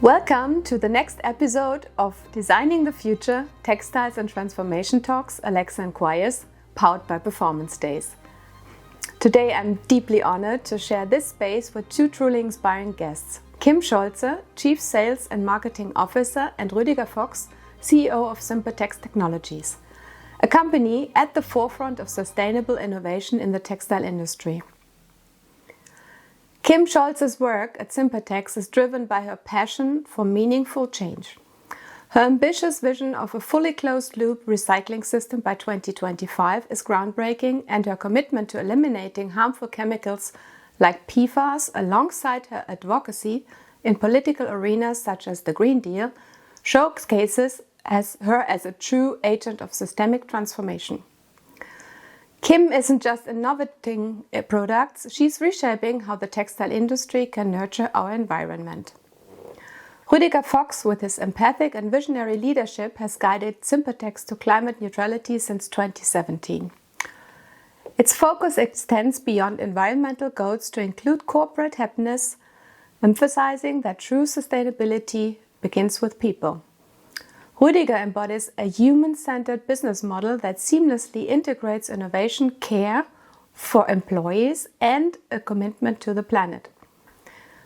Welcome to the next episode of Designing the Future, Textiles and Transformation Talks, Alexa Inquires, powered by Performance Days. Today I'm deeply honored to share this space with two truly inspiring guests, Kim Scholze, Chief Sales and Marketing Officer, and Rüdiger Fox, CEO of Sympatex Technologies, a company at the forefront of sustainable innovation in the textile industry. Kim Scholze's work at Sympatex is driven by her passion for meaningful change. Her ambitious vision of a fully closed-loop recycling system by 2025 is groundbreaking, and her commitment to eliminating harmful chemicals like PFAS, alongside her advocacy in political arenas such as the Green Deal, showcases her as a true agent of systemic transformation. Kim isn't just innovating products, she's reshaping how the textile industry can nurture our environment. Rüdiger Fox, with his empathic and visionary leadership, has guided Sympatex to climate neutrality since 2017. Its focus extends beyond environmental goals to include corporate happiness, emphasizing that true sustainability begins with people. Rüdiger embodies a human-centered business model that seamlessly integrates innovation, care for employees, and a commitment to the planet.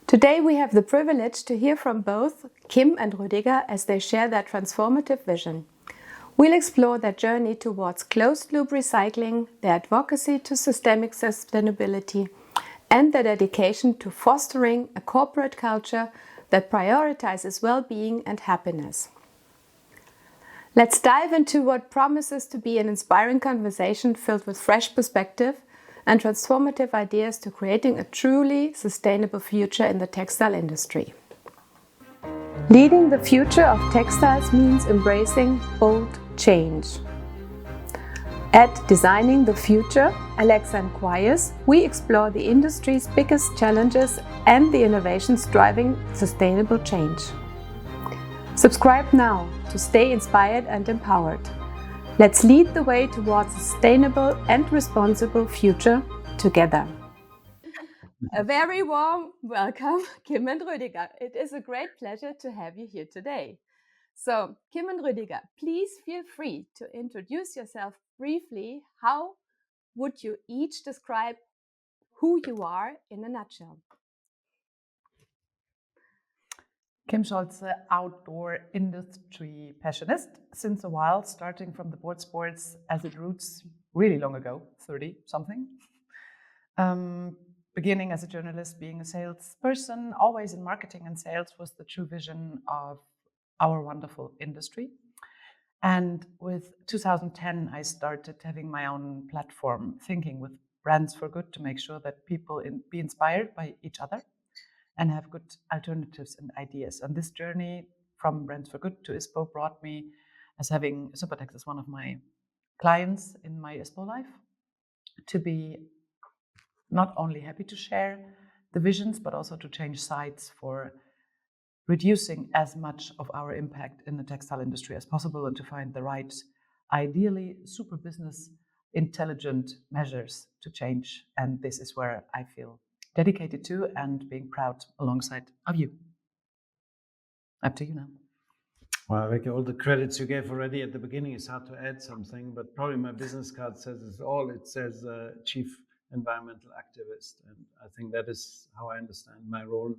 Today we have the privilege to hear from both Kim and Rüdiger as they share their transformative vision. We'll explore their journey towards closed-loop recycling, their advocacy to systemic sustainability, and their dedication to fostering a corporate culture that prioritizes well-being and happiness. Let's dive into what promises to be an inspiring conversation filled with fresh perspective and transformative ideas to creating a truly sustainable future in the textile industry. Leading the future of textiles means embracing bold change. At Designing the Future, Alexa Inquires, we explore the industry's biggest challenges and the innovations driving sustainable change. Subscribe now to stay inspired and empowered. Let's lead the way towards a sustainable and responsible future together. A very warm welcome, Kim and Rüdiger. It is a great pleasure to have you here today. So, Kim and Rüdiger, please feel free to introduce yourself briefly. How would you each describe who you are in a nutshell? Kim Scholze, outdoor industry passionist since a while, starting from the board sports as it roots really long ago, 30-something. Beginning as a journalist, being a salesperson, always in marketing and sales was the true vision of our wonderful industry. And with 2010, I started having my own platform, thinking with Brands for Good to make sure that people be inspired by each other and have good alternatives and ideas. And this journey from Brands for Good to ISPO brought me as having Sympatex as one of my clients in my ISPO life to be not only happy to share the visions, but also to change sides for reducing as much of our impact in the textile industry as possible and to find the right, ideally super business intelligent measures to change. And this is where I feel dedicated to and being proud alongside of you. Up to you now. Well, Ricky, all the credits you gave already at the beginning is hard to add something, but probably my business card says it all. It says Chief Environmental Activist, and I think that is how I understand my role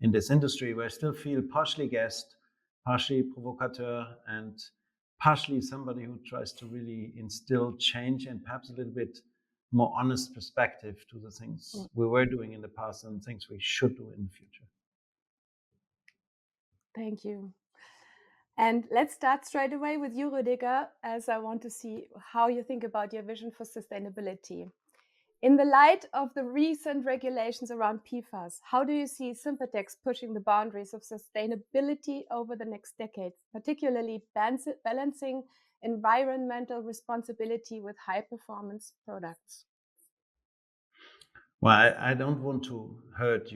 in this industry, where I still feel partially guest, partially provocateur, and partially somebody who tries to really instill change and perhaps a little bit more honest perspective to the things we were doing in the past and things we should do in the future. Thank you. And let's start straight away with you, Rüdiger, as I want to see how you think about your vision for sustainability. In the light of the recent regulations around PFAS, how do you see Sympatex pushing the boundaries of sustainability over the next decades, particularly balancing environmental responsibility with high-performance products? Well, I don't want to hurt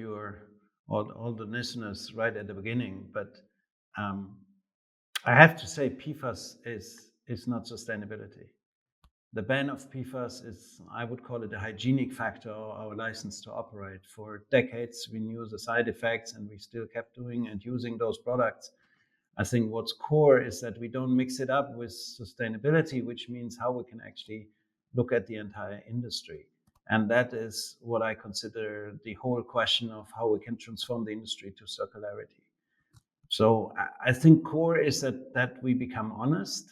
all the listeners right at the beginning, but I have to say PFAS is not sustainability. the ban of PFAS is, I would call it a hygienic factor or our license to operate. For decades, we knew the side effects and we still kept doing and using those products. I think what's core is that we don't mix it up with sustainability, which means how we can actually look at the entire industry. And that is what I consider the whole question of how we can transform the industry to circularity. So I think core is that we become honest,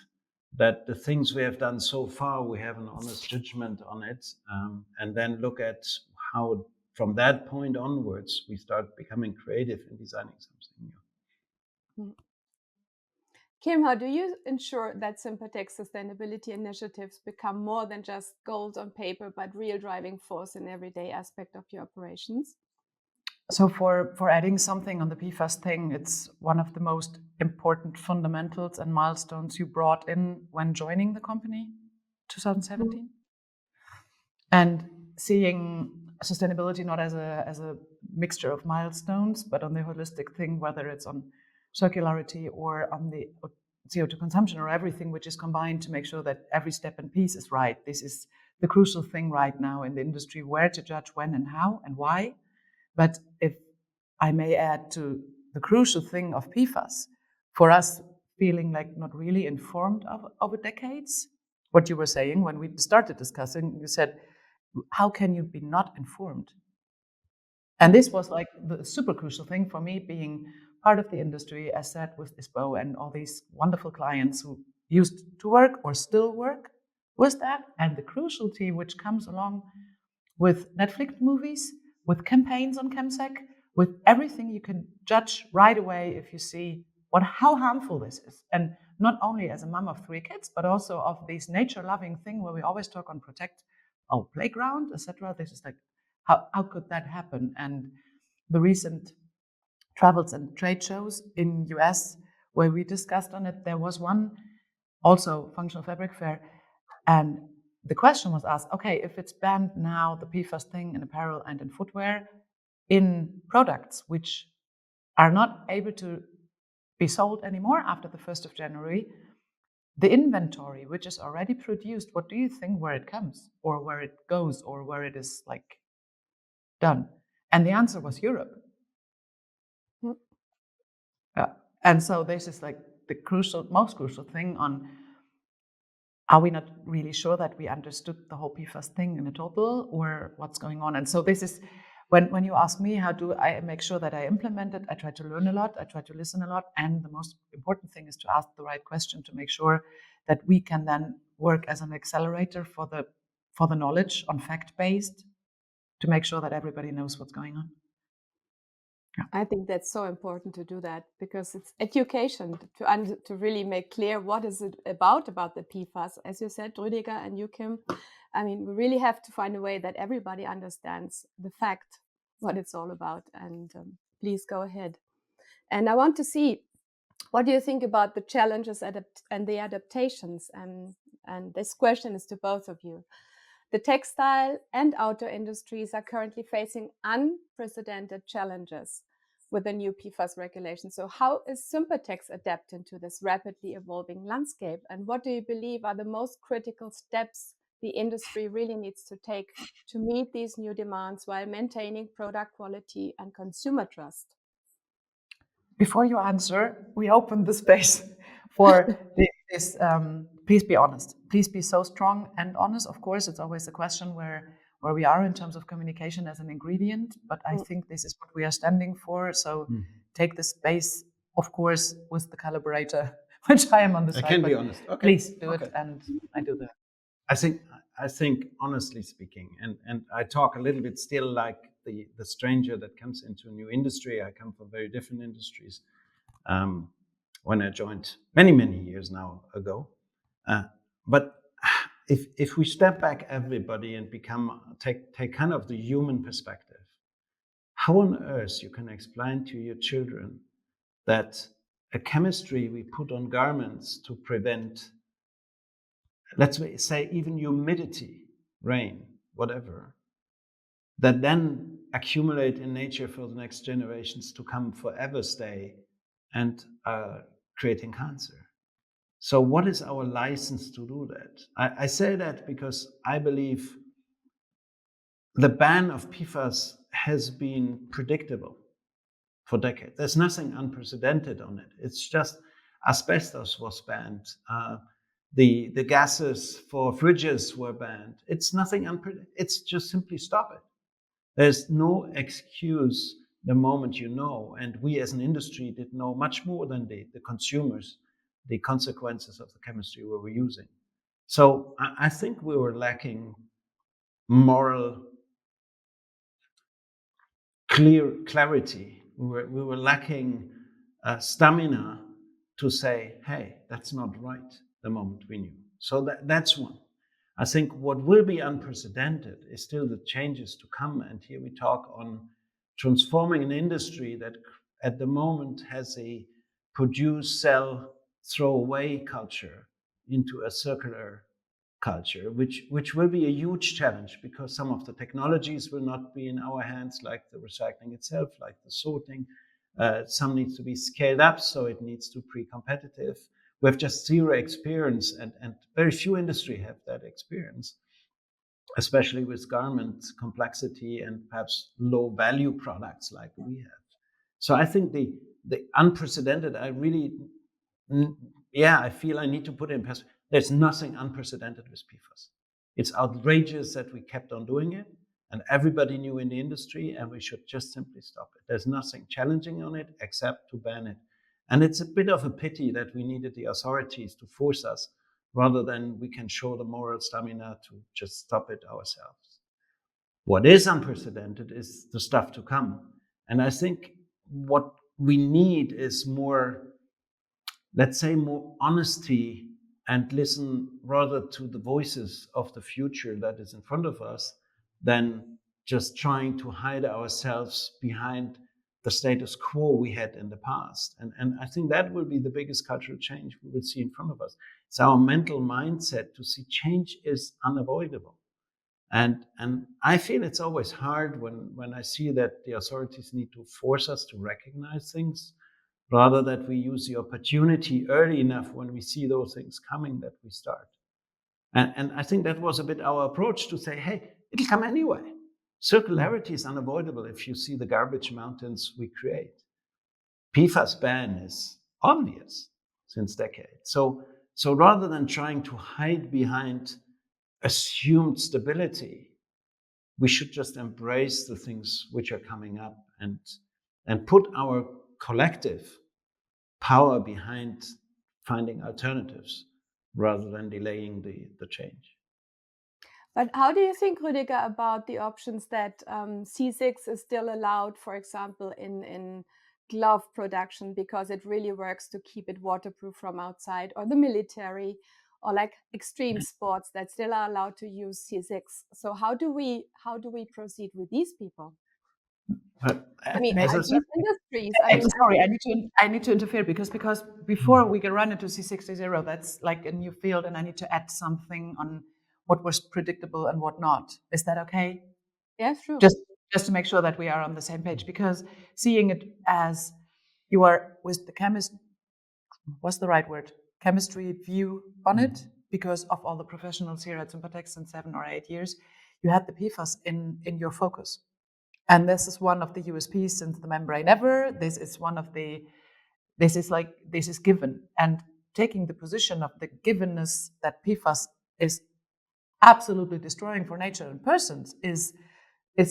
that the things we have done so far, we have an honest judgment on it, and then look at how from that point onwards, we start becoming creative in designing something new. Kim, how do you ensure that Sympatex sustainability initiatives become more than just goals on paper, but real driving force in everyday aspect of your operations? So for adding something on the PFAS thing, it's one of the most important fundamentals and milestones you brought in when joining the company, 2017. Mm-hmm. And seeing sustainability not as a mixture of milestones, but on the holistic thing, whether it's on circularity or on the CO2 consumption or everything which is combined to make sure that every step and piece is right. This is the crucial thing right now in the industry, where to judge when and how and why. But if I may add to the crucial thing of PFAS, for us feeling like not really informed over decades, what you were saying when we started discussing, you said, how can you be not informed? And this was like the super crucial thing for me, being part of the industry, as said, with ISPO and all these wonderful clients who used to work or still work with that, and the cruciality which comes along with Netflix movies, with campaigns on chemsec, with everything you can judge right away if you see how harmful this is. And not only as a mom of 3 kids, but also of this nature-loving thing where we always talk on protect our playground, etc. This is like, how could that happen? And the recent travels and trade shows in US where we discussed on it, there was one also functional fabric fair, and the question was asked, okay, if it's banned now, the PFAS thing in apparel and in footwear, in products which are not able to be sold anymore after the 1st of January, the inventory which is already produced, what do you think where it comes or where it goes or where it is like done? And the answer was Europe. And so this is like the most crucial thing on, are we not really sure that we understood the whole PFAS thing in a total or what's going on? And so this is, when you ask me, how do I make sure that I implement it, I try to learn a lot, I try to listen a lot. And the most important thing is to ask the right question to make sure that we can then work as an accelerator for the knowledge on fact-based to make sure that everybody knows what's going on. Yeah. I think that's so important to do that, because it's education to really make clear what is it about the PFAS. As you said, Rüdiger and you, Kim, I mean, we really have to find a way that everybody understands the fact, what it's all about. And please go ahead. And I want to see, what do you think about the challenges and the adaptations? And this question is to both of you. The textile and outdoor industries are currently facing unprecedented challenges with the new PFAS regulation. So how is Sympatex adapting to this rapidly evolving landscape? And what do you believe are the most critical steps the industry really needs to take to meet these new demands while maintaining product quality and consumer trust? Before you answer, we open the space for this. Please be honest. Please be so strong and honest. Of course, it's always a question where we are in terms of communication as an ingredient, but I think this is what we are standing for. So take the space, of course, with the calibrator, which I am on the side. I can be honest. Okay. Please do it, and I do that. I think, honestly speaking, and I talk a little bit still like the stranger that comes into a new industry. I come from very different industries when I joined many years now ago. But if we step back, everybody, and take kind of the human perspective, how on earth you can explain to your children that a chemistry we put on garments to prevent, let's say, even humidity, rain, whatever, that then accumulate in nature for the next generations to come, forever stay, and creating cancer. So what is our license to do that? I say that because I believe the ban of PFAS has been predictable for decades. There's nothing unprecedented on it. It's just asbestos was banned. The gases for fridges were banned. It's nothing unpredictable. It's just simply stop it. There's no excuse the moment you know, and we as an industry did know much more than the consumers, the consequences of the chemistry we were using. So I think we were lacking moral clarity. We were lacking stamina to say, hey, that's not right the moment we knew. So that's one. I think what will be unprecedented is still the changes to come. And here we talk on transforming an industry that at the moment has a produce, sell, throw away culture into a circular culture, which will be a huge challenge because some of the technologies will not be in our hands, like the recycling itself, like the sorting. Some needs to be scaled up, so it needs to be pre-competitive. We have just zero experience, and very few industry have that experience, especially with garment complexity and perhaps low value products like we have. So I think the unprecedented, I feel I need to put it in perspective. There's nothing unprecedented with PFAS. It's outrageous that we kept on doing it, and everybody knew in the industry, and we should just simply stop it. There's nothing challenging on it except to ban it. And it's a bit of a pity that we needed the authorities to force us rather than we can show the moral stamina to just stop it ourselves. What is unprecedented is the stuff to come. And I think what we need is more, let's say, more honesty and listen rather to the voices of the future that is in front of us than just trying to hide ourselves behind the status quo we had in the past. And I think that will be the biggest cultural change we will see in front of us. It's our mental mindset to see change is unavoidable. And I feel it's always hard when I see that the authorities need to force us to recognize things rather that we use the opportunity early enough when we see those things coming that we start. And I think that was a bit our approach to say, hey, it'll come anyway. Circularity is unavoidable if you see the garbage mountains we create. PFAS ban is obvious since decades. So rather than trying to hide behind assumed stability, we should just embrace the things which are coming up and put our collective power behind finding alternatives rather than delaying the change. But how do you think, Rüdiger, about the options that C6 is still allowed, for example, in glove production because it really works to keep it waterproof from outside, or the military, or like extreme sports that still are allowed to use C6? So how do we proceed with these people? I mean, these industries. Sorry, I need to interfere because before we can run into C60, that's like a new field, and I need to add something on what was predictable and what not. Is that okay? Yes, sure. Just to make sure that we are on the same page, because seeing it as you are with the chemist, what's the right word? Chemistry view on it, because of all the professionals here at Sympatex in 7 or 8 years, you had the PFAS in your focus. And this is one of the USPs since the membrane ever. This is given. And taking the position of the givenness that PFAS is absolutely destroying for nature and persons is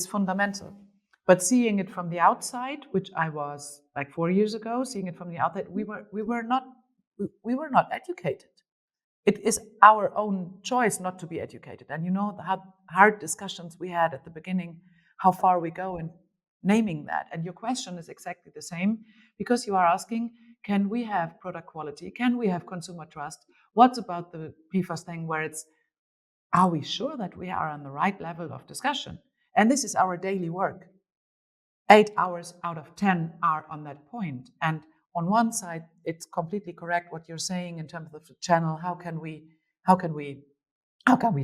fundamental. But seeing it from the outside, which I was like 4 years ago, seeing it from the outside, we were not educated. It is our own choice not to be educated. And you know the hard discussions we had at the beginning, how far we go in naming that. And your question is exactly the same, because you are asking, can we have product quality? Can we have consumer trust? What's about the PFAS thing where are we sure that we are on the right level of discussion? And this is our daily work. 8 hours out of 10 are on that point. And on one side, it's completely correct what you're saying in terms of the channel. How can we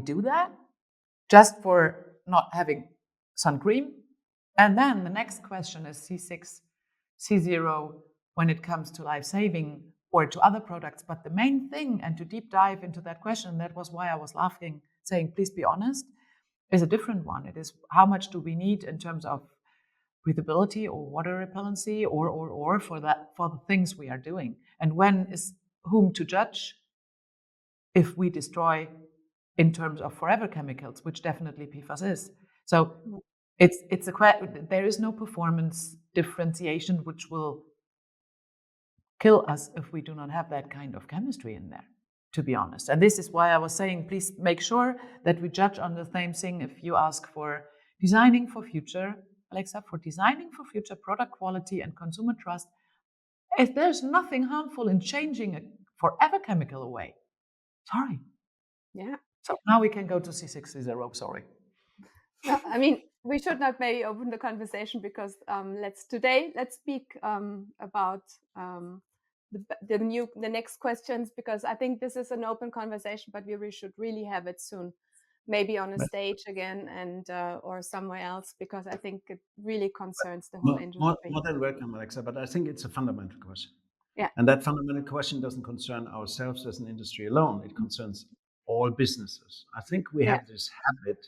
do that? Just for not having sun cream? And then the next question is C6, C0, when it comes to life saving, or to other products. But the main thing, and to deep dive into that question, that was why I was laughing, saying, please be honest, is a different one. It is how much do we need in terms of breathability or water repellency or for the things we are doing. And when is whom to judge if we destroy in terms of forever chemicals, which definitely PFAS is. So there is no performance differentiation which will kill us if we do not have that kind of chemistry in there, to be honest. And this is why I was saying, please make sure that we judge on the same thing. If you ask for designing for future, Alexa, for designing for future product quality and consumer trust, if there's nothing harmful in changing a forever chemical away. Sorry. Yeah. So now we can go to C60, sorry. No, I mean, we should not maybe open the conversation because let's speak about the next questions, because I think this is an open conversation, but we should really have it soon, maybe on a stage again and or somewhere else, because I think it really concerns the whole industry. More than welcome, Alexa, but I think it's a fundamental question. Yeah. And that fundamental question doesn't concern ourselves as an industry alone. It concerns all businesses. I think we have this habit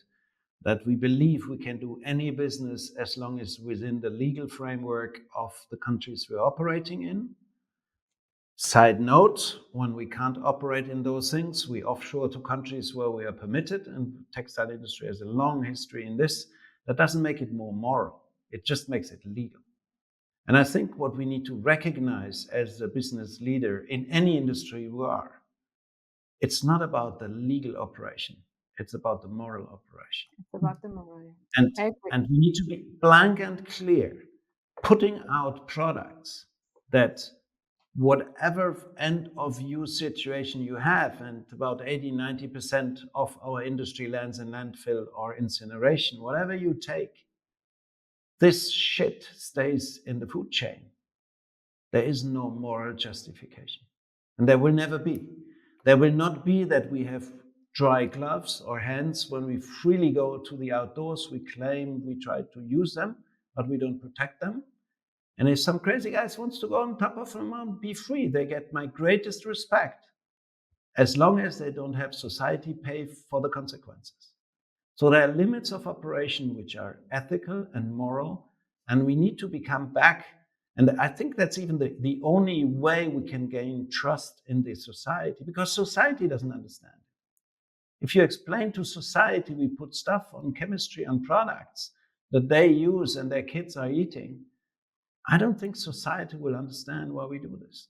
that we believe we can do any business as long as within the legal framework of the countries we're operating in. Side note, when we can't operate in those things, we offshore to countries where we are permitted, and the textile industry has a long history in this. That doesn't make it more moral. It just makes it legal. And I think what we need to recognize as a business leader in any industry we are, it's not about the legal operation. It's about the moral operation. It's about the moral. And we need to be blank and clear, putting out products that whatever end of use situation you have, and about 80-90% of our industry lands in landfill or incineration, whatever you take, this shit stays in the food chain. There is no moral justification. And there will never be. There will not be that we have dry gloves or hands when we freely go to the outdoors. We claim we try to use them, but we don't protect them. And if some crazy guys wants to go on top of a mountain, be free. They get my greatest respect, as long as they don't have society pay for the consequences. So there are limits of operation which are ethical and moral, and we need to become back. And I think that's even the only way we can gain trust in the society, because society doesn't understand. If you explain to society we put stuff on chemistry on products that they use and their kids are eating, I don't think society will understand why we do this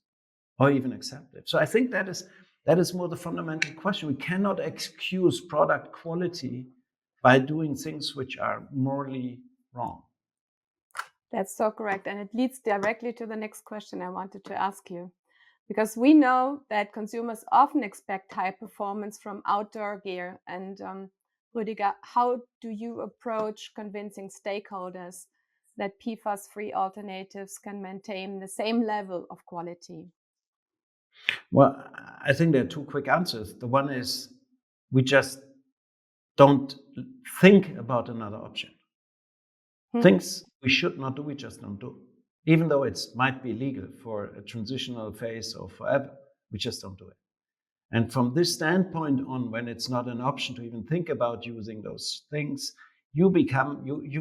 or even accept it. So I think that is more the fundamental question. We cannot excuse product quality by doing things which are morally wrong. That's so correct. And it leads directly to the next question I wanted to ask you. Because we know that consumers often expect high performance from outdoor gear. And Rüdiger, how do you approach convincing stakeholders that PFAS-free alternatives can maintain the same level of quality? Well, I think there are two quick answers. The one is we just don't think about another option. Things we should not do, we just don't do. Even though it might be legal for a transitional phase or forever, we just don't do it. And from this standpoint on, when it's not an option to even think about using those things, you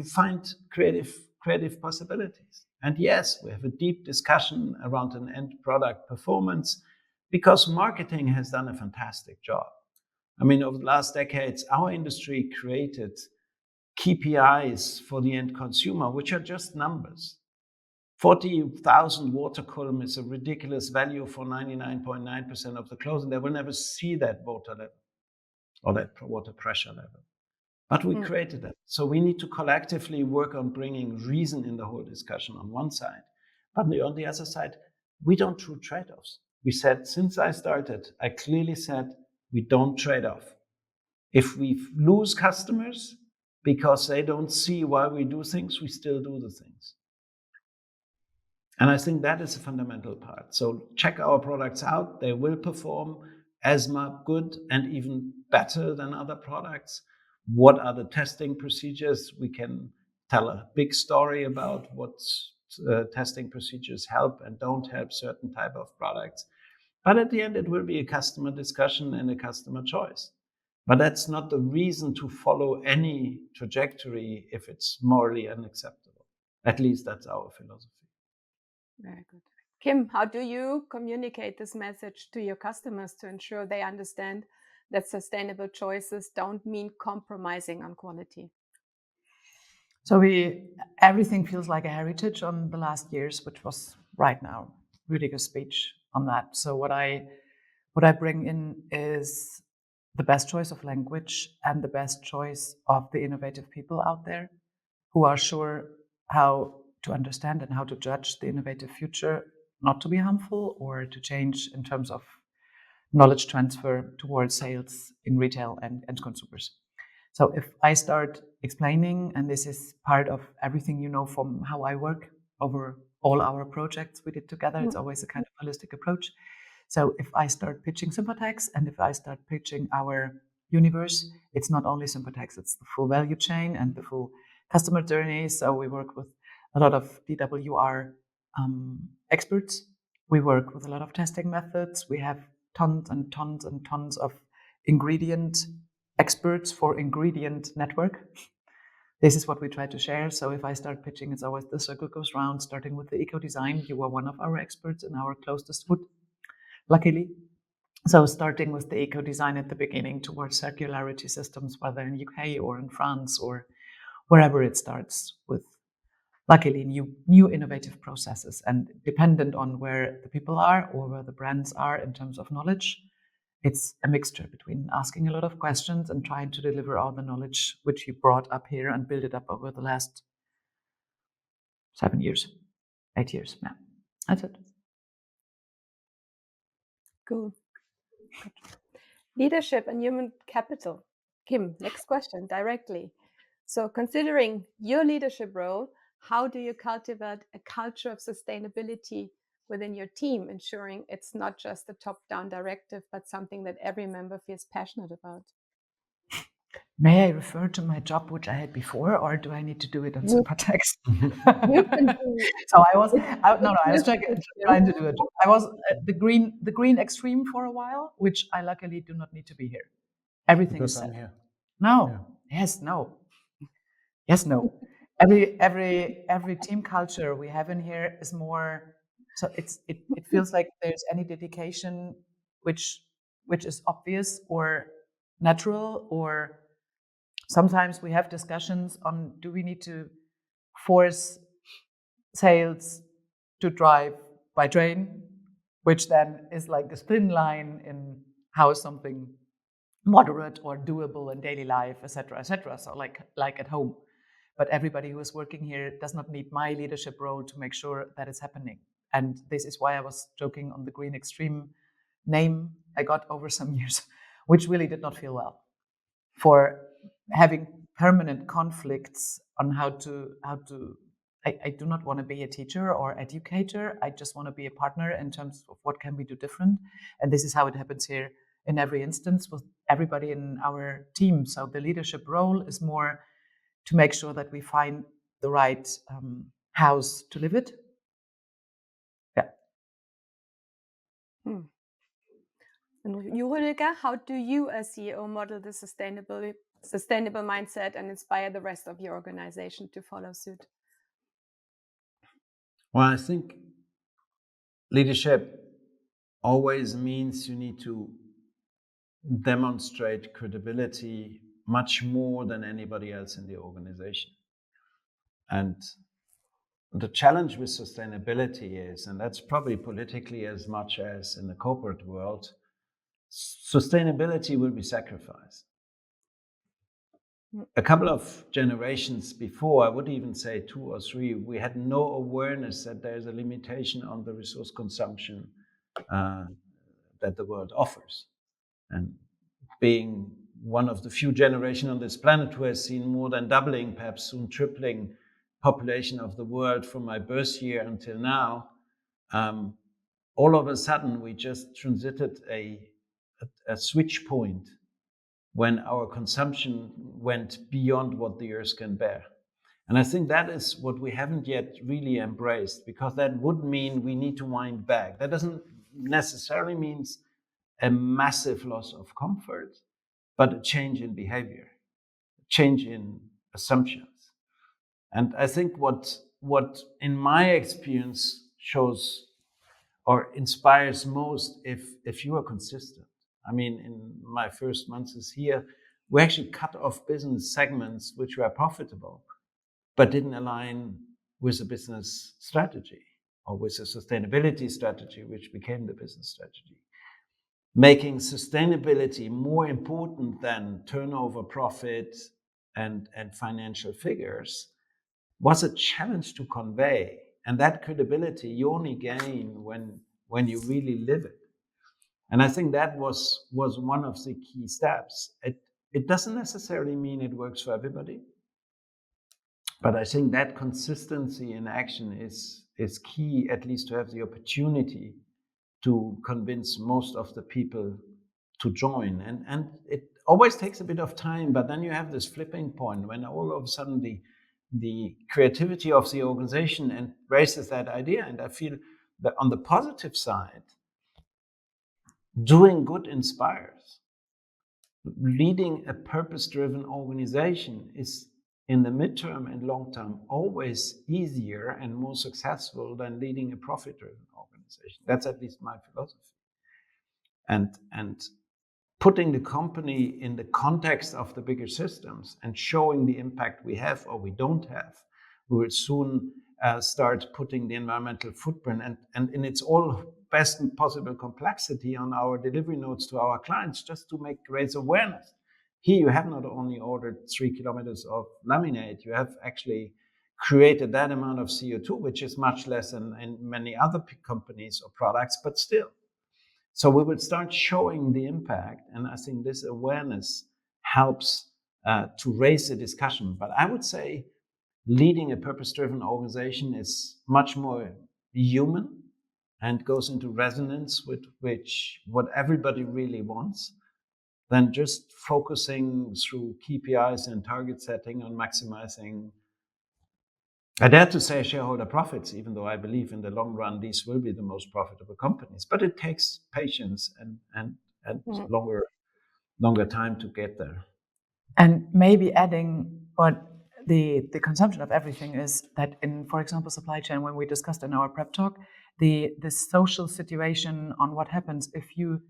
find creative possibilities. And yes, we have a deep discussion around an end product performance, because marketing has done a fantastic job. I mean, over the last decades, our industry created KPIs for the end consumer, which are just numbers. 40,000 water column is a ridiculous value for 99.9% of the clothing. They will never see that water level or that water pressure level. But we created that. So we need to collectively work on bringing reason in the whole discussion on one side. But on the other side, we don't do trade-offs. We said, since I started, I clearly said, we don't trade off. If we lose customers because they don't see why we do things, we still do the things. And I think that is a fundamental part. So check our products out. They will perform as good and even better than other products. What are the testing procedures? We can tell a big story about what testing procedures help and don't help certain type of products. But at the end, it will be a customer discussion and a customer choice. But that's not the reason to follow any trajectory if it's morally unacceptable. At least that's our philosophy. Very good. Kim, how do you communicate this message to your customers to ensure they understand that sustainable choices don't mean compromising on quality? So everything feels like a heritage on the last years, which was right now Rüdiger's speech on that. So what I bring in is the best choice of language and the best choice of the innovative people out there who are sure how to understand and how to judge the innovative future, not to be harmful or to change in terms of knowledge transfer towards sales in retail and consumers. So if I start explaining, and this is part of everything you know from how I work over all our projects we did together, it's always a kind of holistic approach. So if I start pitching Sympatex and if I start pitching our universe, it's not only Sympatex, it's the full value chain and the full customer journey. So we work with a lot of DWR experts. We work with a lot of testing methods. We have tons and tons and tons of ingredient experts for ingredient network. This is what we try to share. So if I start pitching, it's always the circle goes round, starting with the eco design. You are one of our experts in our closest wood, luckily. So starting with the eco design at the beginning towards circularity systems, whether in UK or in France or wherever it starts with, luckily, new innovative processes. And dependent on where the people are or where the brands are in terms of knowledge, it's a mixture between asking a lot of questions and trying to deliver all the knowledge which you brought up here and build it up over the last 7 years, 8 years. Yeah, that's it. Cool. Good. Leadership and human capital. Kim, next question directly. So considering your leadership role, how do you cultivate a culture of sustainability within your team, ensuring it's not just a top-down directive, but something that every member feels passionate about? May I refer to my job, which I had before, or do I need to do it on Sympatex? You can do. So I was trying to do it. I was the green extreme for a while, which I luckily do not need to be here. Everything Because is set. I'm here. No. Yeah. Yes. No. Yes. No. Every team culture we have in here is more. So it feels like there's any dedication which is obvious or natural, or sometimes we have discussions on, do we need to force sales to drive by train, which then is like a thin line in how is something moderate or doable in daily life, etc., etc. So like at home. But everybody who is working here does not need my leadership role to make sure that it's happening. And this is why I was joking on the green extreme name I got over some years, which really did not feel well. For having permanent conflicts on how to I do not want to be a teacher or educator. I just want to be a partner in terms of what can we do different. And this is how it happens here in every instance with everybody in our team. So the leadership role is more to make sure that we find the right house to live it. Yeah. And you, Rüdiger, how do you as CEO model the sustainable mindset and inspire the rest of your organization to follow suit? Well, I think leadership always means you need to demonstrate credibility much more than anybody else in the organization. And the challenge with sustainability is, and that's probably politically as much as in the corporate world, sustainability will be sacrificed. A couple of generations before, I would even say 2 or 3, we had no awareness that there's a limitation on the resource consumption that the world offers. And being one of the few generations on this planet who has seen more than doubling, perhaps soon tripling, population of the world from my birth year until now, all of a sudden we just transited a switch point when our consumption went beyond what the earth can bear. And I think that is what we haven't yet really embraced, because that would mean we need to wind back. That doesn't necessarily means a massive loss of comfort, but a change in behavior, change in assumptions. And I think what in my experience shows or inspires most if you are consistent. I mean, in my first months here, we actually cut off business segments which were profitable, but didn't align with a business strategy or with a sustainability strategy, which became the business strategy. Making sustainability more important than turnover, profit, and financial figures was a challenge to convey. And that credibility you only gain when you really live it. And I think that was one of the key steps. It doesn't necessarily mean it works for everybody, but I think that consistency in action is key, at least to have the opportunity to convince most of the people to join. And it always takes a bit of time, but then you have this flipping point when all of a sudden the creativity of the organization embraces that idea. And I feel that on the positive side, doing good inspires. Leading a purpose-driven organization is, in the midterm and long term, always easier and more successful than leading a profit-driven organization. That's at least my philosophy. And putting the company in the context of the bigger systems and showing the impact we have or we don't have, we will soon start putting the environmental footprint and in its all best possible complexity on our delivery notes to our clients, just to raise awareness. Here you have not only ordered 3 kilometers of laminate, you have actually created that amount of CO2, which is much less than in many other companies or products, but still. So we will start showing the impact, and I think this awareness helps to raise the discussion. But I would say leading a purpose-driven organization is much more human and goes into resonance with what everybody really wants than just focusing through KPIs and target setting on maximizing, I dare to say, shareholder profits, even though I believe in the long run these will be the most profitable companies. But it takes patience and longer time to get there. And maybe adding what the consumption of everything is that in, for example, supply chain, when we discussed in our prep talk, the social situation on what happens if you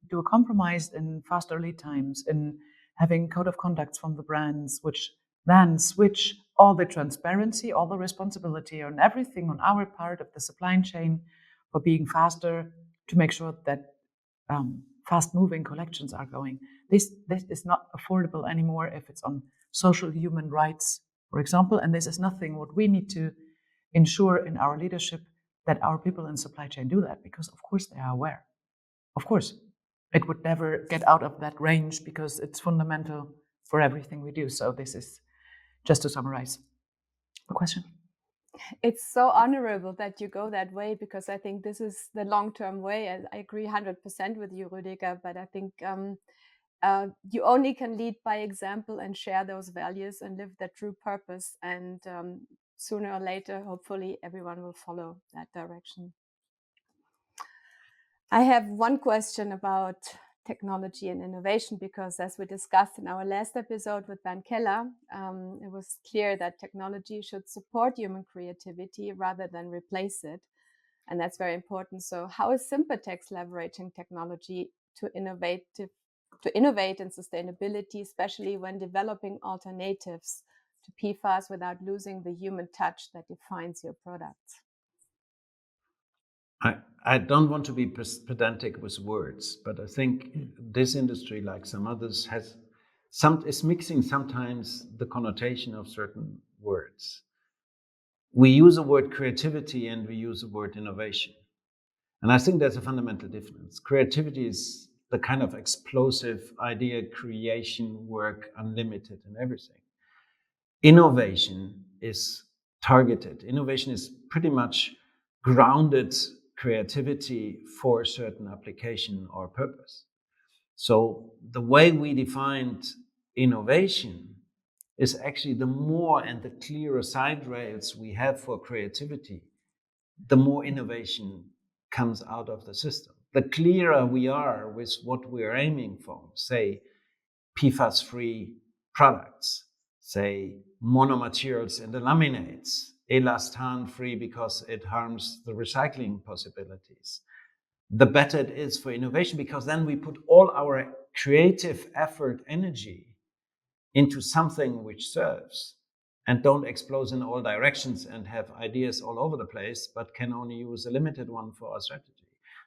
do a compromise in faster lead times, in having code of conducts from the brands, which then switch all the transparency, all the responsibility on everything on our part of the supply chain for being faster to make sure that fast-moving collections are going. This is not affordable anymore if it's on social human rights, for example, and this is nothing what we need to ensure in our leadership, that our people in supply chain do that, because of course they are aware. Of course, it would never get out of that range because it's fundamental for everything we do. So this is just to summarize the question. It's so honorable that you go that way, because I think this is the long-term way. And I agree 100% with you, Rüdiger, but I think you only can lead by example and share those values and live that true purpose. And sooner or later, hopefully, everyone will follow that direction. I have one question about technology and innovation, because as we discussed in our last episode with Ben Keller, it was clear that technology should support human creativity rather than replace it. And that's very important. So how is Sympatex leveraging technology to innovate in sustainability, especially when developing alternatives to PFAS without losing the human touch that defines your products? I don't want to be pedantic with words, but I think this industry, like some others, is mixing sometimes the connotation of certain words. We use the word creativity and we use the word innovation. And I think there's a fundamental difference. Creativity is the kind of explosive idea creation work, unlimited and everything. Innovation is targeted. Innovation is pretty much grounded creativity for a certain application or purpose. So the way we defined innovation is actually the more and the clearer side rails we have for creativity, the more innovation comes out of the system. The clearer we are with what we're aiming for, say PFAS-free products, say monomaterials in the laminates, elastan-free because it harms the recycling possibilities, the better it is for innovation, because then we put all our creative effort, energy into something which serves and don't explode in all directions and have ideas all over the place, but can only use a limited one for our strategy.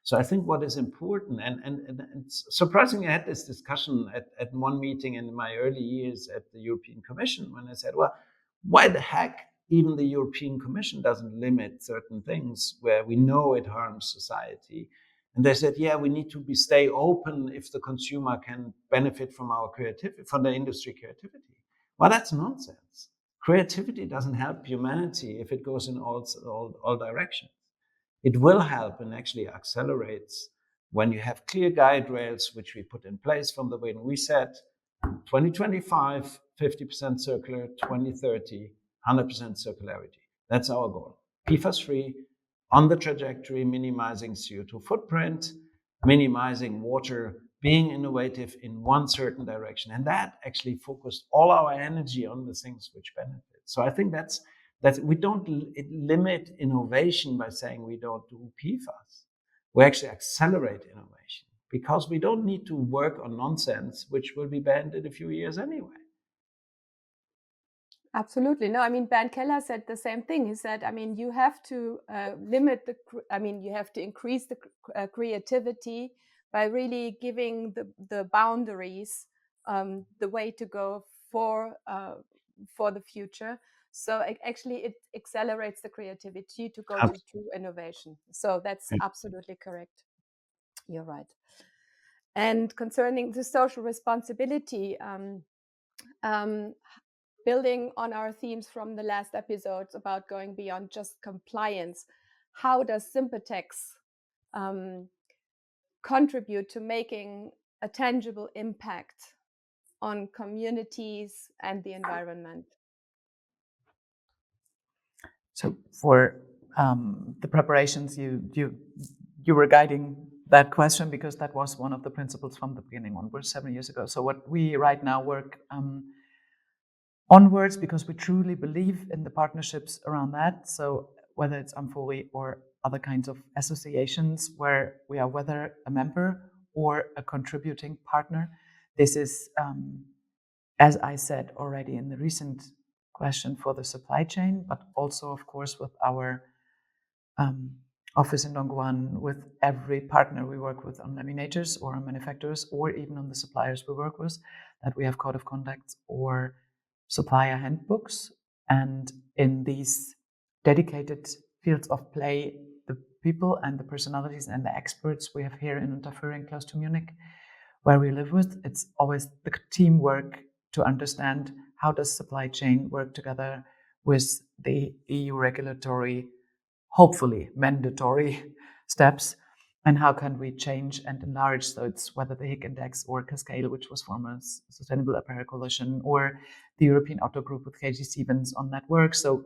So I think what is important, and surprisingly, I had this discussion at one meeting in my early years at the European Commission when I said, well, why the heck even the European Commission doesn't limit certain things where we know it harms society? And they said, yeah, we need to stay open if the consumer can benefit from our creativity, from the industry creativity. Well, that's nonsense. Creativity doesn't help humanity if it goes in all directions. It will help and actually accelerates when you have clear guide rails, which we put in place from the way we said 2025, 50% circular, 2030, 100% circularity. That's our goal. PFAS-free, on the trajectory, minimizing CO2 footprint, minimizing water, being innovative in one certain direction. And that actually focused all our energy on the things which benefit. So I think that's we don't limit innovation by saying we don't do PFAS. We actually accelerate innovation because we don't need to work on nonsense, which will be banned in a few years anyway. Absolutely. No, I mean, Ben Keller said the same thing. He said, I mean, you have to you have to increase the creativity by really giving the boundaries, the way to go for the future. So actually, it accelerates the creativity to go to true innovation. So that's absolutely correct. You're right. And concerning the social responsibility, building on our themes from the last episodes about going beyond just compliance, how does Sympatex contribute to making a tangible impact on communities and the environment? So for the preparations, you were guiding that question because that was one of the principles from the beginning onwards 7 years ago. So what we right now work onwards, because we truly believe in the partnerships around that. So whether it's Amfori or other kinds of associations where we are whether a member or a contributing partner, this is, as I said already in the recent question, for the supply chain, but also, of course, with our office in Dongguan, with every partner we work with on laminators or on manufacturers, or even on the suppliers we work with, that we have code of conduct or supplier handbooks. And in these dedicated fields of play, the people and the personalities and the experts we have here in Unterföhring, close to Munich, where we live with, it's always the teamwork to understand how does supply chain work together with the EU regulatory, hopefully mandatory steps, and how can we change and enlarge. So it's whether the HIC Index or Cascale, which was former Sustainable Apparel Coalition, or the European Auto Group with KG Stevens on that work. So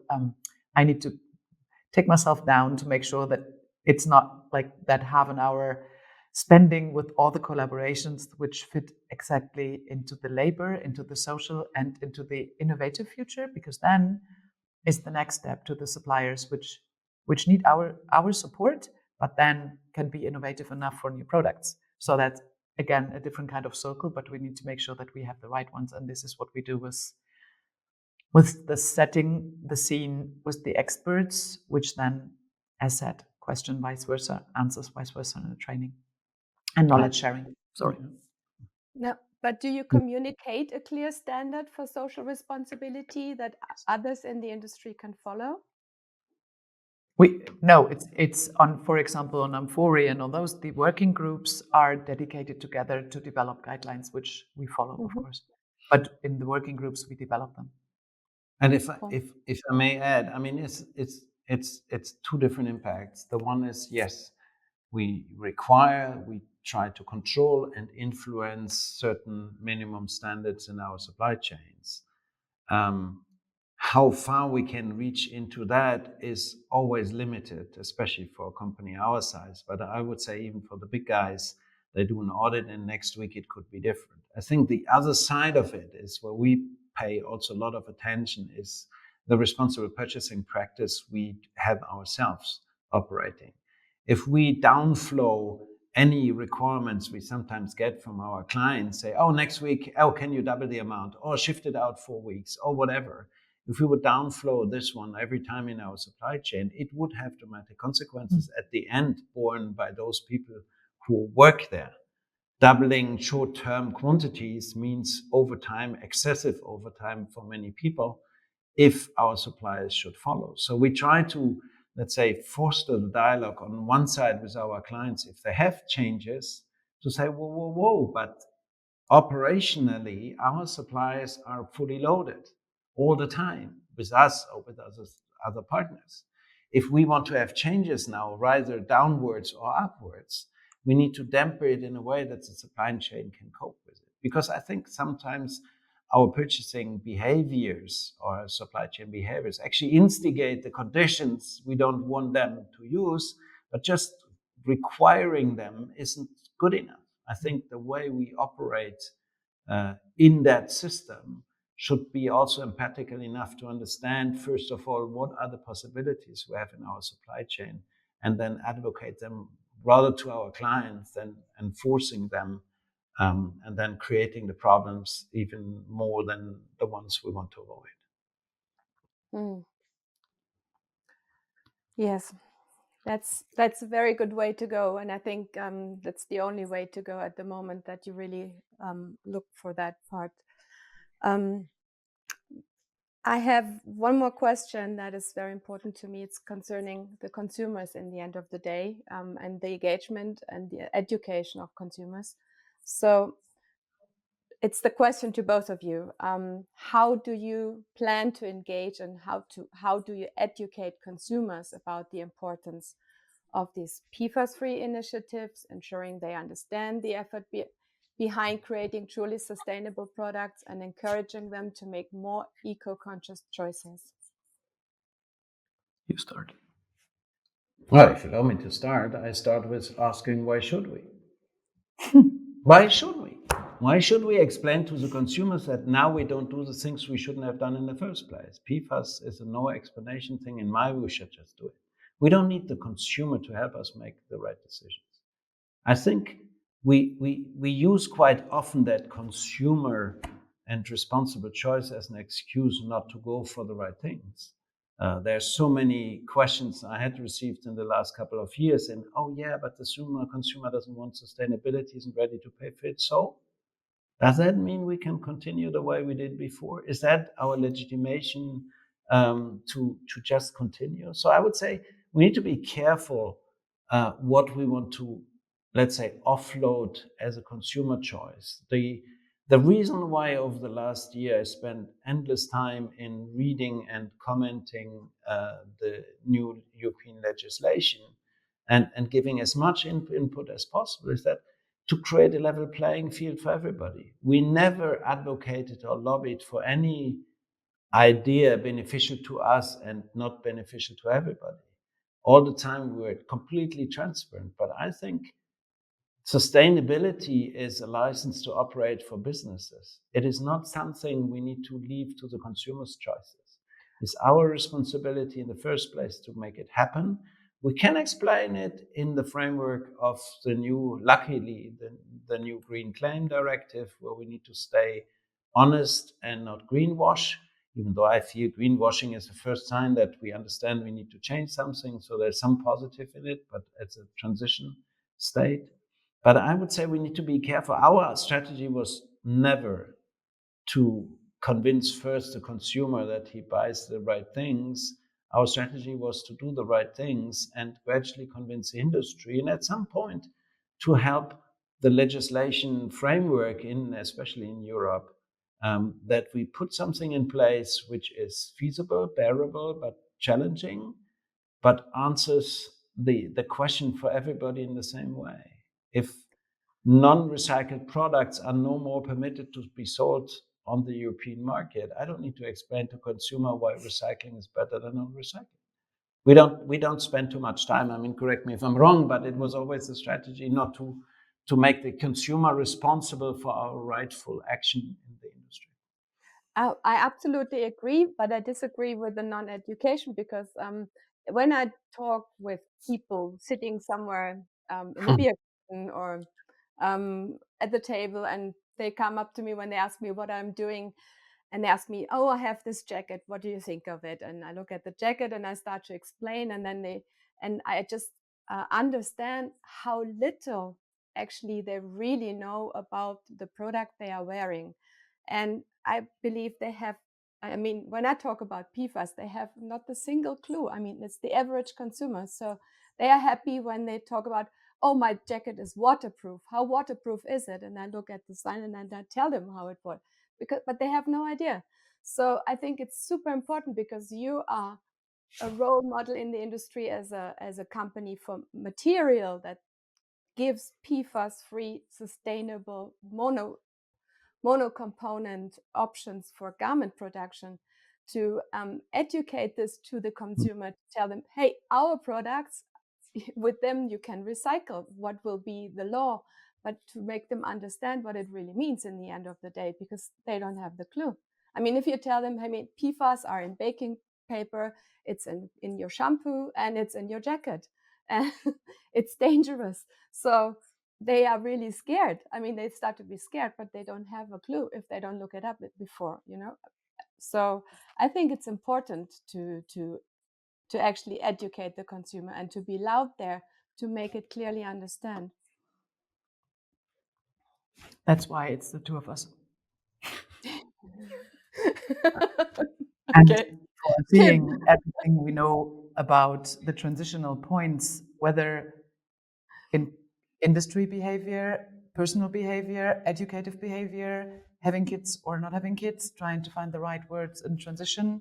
I need to take myself down to make sure that it's not like that half an hour spending with all the collaborations which fit exactly into the labor, into the social, and into the innovative future, because then is the next step to the suppliers which need our support, but then can be innovative enough for new products. So that's, again, a different kind of circle, but we need to make sure that we have the right ones. And this is what we do with the setting the scene with the experts, which then, as said, question vice versa, answers vice versa in the training and knowledge sharing. Sorry. No, but do you communicate a clear standard for social responsibility that others in the industry can follow? No, it's on, for example, on Amfori and on those, the working groups are dedicated together to develop guidelines, which we follow, of course. But in the working groups, we develop them. And if I may add, I mean, it's two different impacts. The one is, yes, we try to control and influence certain minimum standards in our supply chains. how far we can reach into that is always limited, especially for a company our size. But I would say even for the big guys, they do an audit and next week it could be different. I think the other side of it is where we pay also a lot of attention is the responsible purchasing practice we have ourselves operating. If we downflow any requirements we sometimes get from our clients, say, oh, next week, oh, can you double the amount or shift it out 4 weeks or whatever. If we would downflow this one every time in our supply chain, it would have dramatic consequences at the end borne by those people who work there. Doubling short-term quantities means overtime, excessive overtime for many people, if our suppliers should follow. So we try to, let's say, foster the dialogue on one side with our clients if they have changes, to say, whoa, but operationally, our suppliers are fully loaded all the time with us or with other partners. If we want to have changes now, either downwards or upwards, we need to dampen it in a way that the supply chain can cope with it. Because I think sometimes our purchasing behaviors or supply chain behaviors actually instigate the conditions we don't want them to use, but just requiring them isn't good enough. I think the way we operate in that system should be also empathical enough to understand, first of all, what are the possibilities we have in our supply chain, and then advocate them rather to our clients than enforcing them and then creating the problems even more than the ones we want to avoid. Yes, that's a very good way to go, and I think that's the only way to go at the moment, that you really look for that part. I have one more question that is very important to me. It's concerning the consumers in the end of the day, and the engagement and the education of consumers. So it's the question to both of you. How do you plan to engage, and how do you educate consumers about the importance of these PFAS-free initiatives, ensuring they understand the effort behind creating truly sustainable products and encouraging them to make more eco-conscious choices? You start. Well, if you allow me to start, I start with asking, why should we? Why should we? Why should we explain to the consumers that now we don't do the things we shouldn't have done in the first place? PFAS is a no explanation thing. In my view, we should just do it. We don't need the consumer to help us make the right decisions. I think we use quite often that consumer and responsible choice as an excuse not to go for the right things. There's so many questions I had received in the last couple of years, and oh yeah, but the consumer doesn't want sustainability, isn't ready to pay for it. So does that mean we can continue the way we did before? Is that our legitimation to just continue? So I would say we need to be careful what we want to, let's say, offload as a consumer choice. The reason why over the last year I spent endless time in reading and commenting the new European legislation and giving as much input as possible is that to create a level playing field for everybody. We never advocated or lobbied for any idea beneficial to us and not beneficial to everybody. All the time we were completely transparent, but I think sustainability is a license to operate for businesses. It is not something we need to leave to the consumer's choices. It's our responsibility in the first place to make it happen. We can explain it in the framework of the new, luckily, the new Green Claim Directive, where we need to stay honest and not greenwash, even though I feel greenwashing is the first sign that we understand we need to change something. So there's some positive in it, but it's a transition state. But I would say we need to be careful. Our strategy was never to convince first the consumer that he buys the right things. Our strategy was to do the right things and gradually convince the industry, and at some point to help the legislation framework, especially in Europe, that we put something in place which is feasible, bearable, but challenging, but answers the question for everybody in the same way. If non-recycled products are no more permitted to be sold on the European market, I don't need to explain to consumer why recycling is better than non-recycling. We don't spend too much time. I mean, correct me if I'm wrong, but it was always a strategy not to make the consumer responsible for our rightful action in the industry. I absolutely agree, but I disagree with the non-education because when I talk with people sitting somewhere in the beer garden or at the table, and they come up to me when they ask me what I'm doing, and they ask me, "Oh, I have this jacket. What do you think of it?" And I look at the jacket and I start to explain, and then I just understand how little actually they really know about the product they are wearing. And I believe they have, I mean, when I talk about PFAS, they have not a single clue. I mean, it's the average consumer. So they are happy when they talk about, oh, my jacket is waterproof. How waterproof is it? And I look at the sign and then I tell them how it was, but they have no idea. So I think it's super important because you are a role model in the industry as a company for material that gives PFAS-free, sustainable monocomponent options for garment production, to educate this to the consumer, to tell them, hey, our products, with them you can recycle. What will be the law? But to make them understand what it really means in the end of the day, because they don't have the clue. I mean, if you tell them, I mean, PFAS are in baking paper, it's in your shampoo, and it's in your jacket, and it's dangerous. So they are really scared. I mean, they start to be scared, but they don't have a clue if they don't look it up before, you know. So I think it's important to actually educate the consumer and to be loud there to make it clearly understand. That's why it's the two of us. Okay. And foreseeing everything we know about the transitional points, whether in industry behavior, personal behavior, educative behavior, having kids or not having kids, trying to find the right words in transition.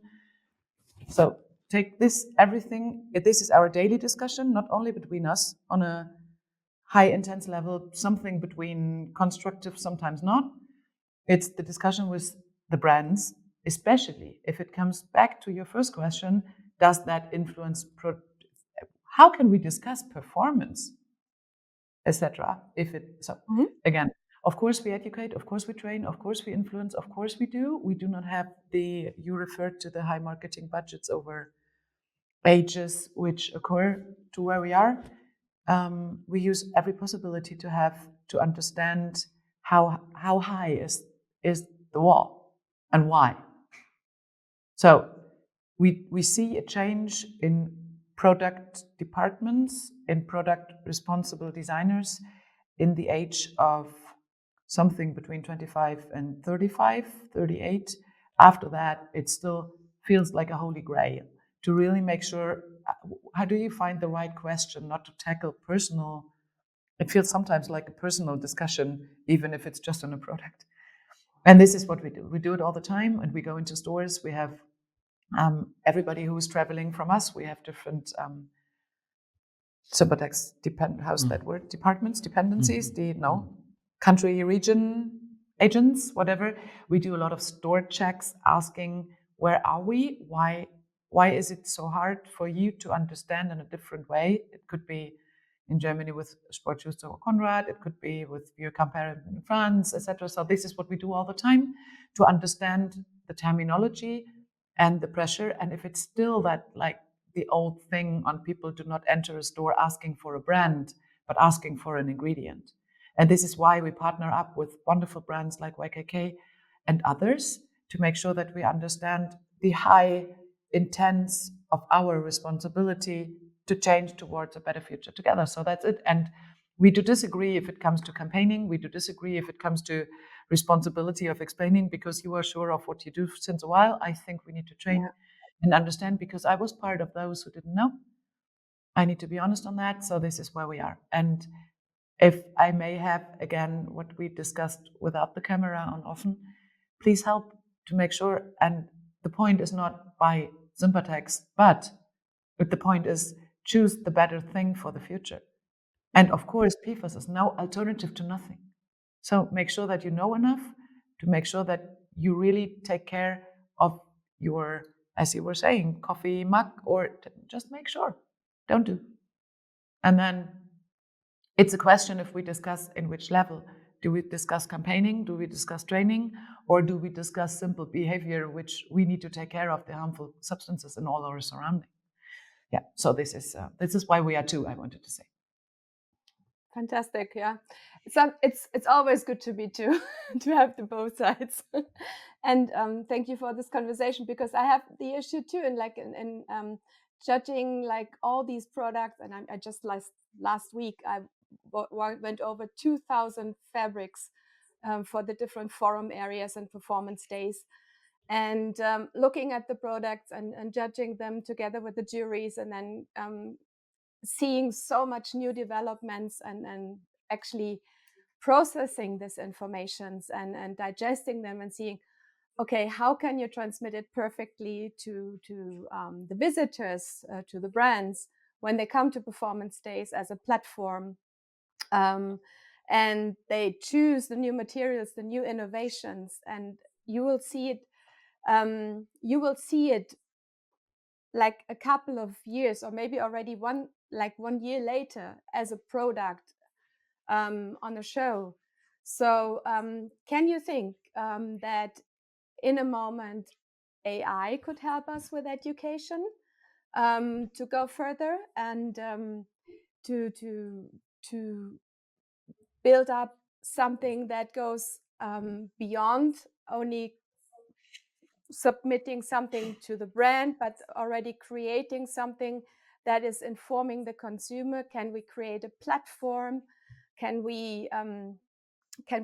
So take this, everything, this is our daily discussion, not only between us on a high intense level, something between constructive, sometimes not. It's the discussion with the brands, especially if it comes back to your first question, does that influence, how can we discuss performance, etc. If it, so again, of course we educate, of course we train, of course we influence, of course we do. We do not have you referred to the high marketing budgets over ages which occur to where we are. We use every possibility to understand how high is the wall and why. So we see a change in product departments, in product responsible designers in the age of something between 25 and 35, 38. After that, it still feels like a holy grail to really make sure, how do you find the right question, not to tackle personal, it feels sometimes like a personal discussion, even if it's just on a product. And this is what we do. We do it all the time, and we go into stores. We have everybody who's traveling from us. We have different Sympatex how's that word? Departments, dependencies, country, region, agents, whatever. We do a lot of store checks, asking where are we? Why is it so hard for you to understand in a different way? It could be in Germany with Sportschuster or Conrad. It could be with your comparator in France, etc. So this is what we do all the time to understand the terminology and the pressure. And if it's still that like the old thing on people do not enter a store asking for a brand, but asking for an ingredient. And this is why we partner up with wonderful brands like YKK and others to make sure that we understand the high intents of our responsibility to change towards a better future together. So that's it. And we do disagree if it comes to campaigning. We do disagree if it comes to responsibility of explaining, because you are sure of what you do since a while. I think we need to train and understand, because I was part of those who didn't know. I need to be honest on that. So this is where we are. And if I may have, again, what we discussed without the camera on often, please help to make sure. And the point is not buy Sympatex, but the point is choose the better thing for the future. And of course, PFAS is no alternative to nothing. So make sure that you know enough to make sure that you really take care of your, as you were saying, coffee mug, or just make sure, don't do. And then it's a question if we discuss in which level. Do we discuss campaigning? Do we discuss training? Or do we discuss simple behavior, which we need to take care of the harmful substances in all our surrounding? Yeah, so this is why we are two, I wanted to say. Fantastic, yeah. So it's always good to be two, to have the both sides. And thank you for this conversation, because I have the issue too, and like in judging like all these products, and I just last week I went over 2,000 fabrics for the different forum areas and performance days, and looking at the products and judging them together with the juries, and then seeing so much new developments and actually processing these informations and digesting them and seeing, okay, how can you transmit it perfectly to the visitors, to the brands when they come to performance days as a platform, and they choose the new materials, the new innovations, and you will see it like a couple of years, or maybe already 1 year later, as a product on a show. So can you think that in a moment AI could help us with education to go further and to build up something that goes beyond only submitting something to the brand, but already creating something that is informing the consumer? Can we create a platform? Can we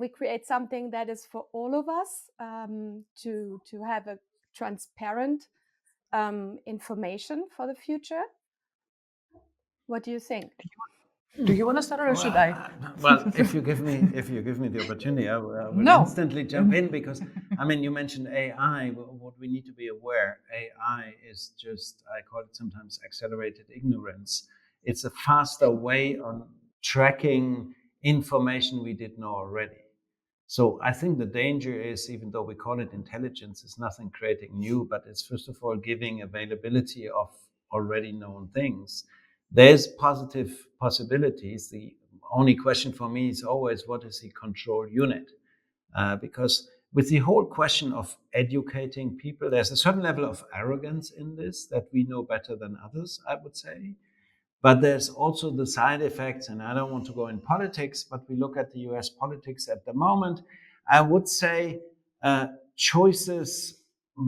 create something that is for all of us, to have a transparent information for the future? What do you think? Do you want to start, or should I? Well, if you give me the opportunity, I will instantly jump in, because I mean, you mentioned AI. What we need to be aware, AI is just, I call it sometimes accelerated ignorance. It's a faster way on tracking information we didn't know already. So I think the danger is, even though we call it intelligence, it's nothing creating new, but it's first of all giving availability of already known things. There's positive possibilities. The only question for me is always, what is the control unit? Because with the whole question of educating people, there's a certain level of arrogance in this, that we know better than others, I would say. But there's also the side effects, and I don't want to go in politics, but we look at the US politics at the moment. I would say choices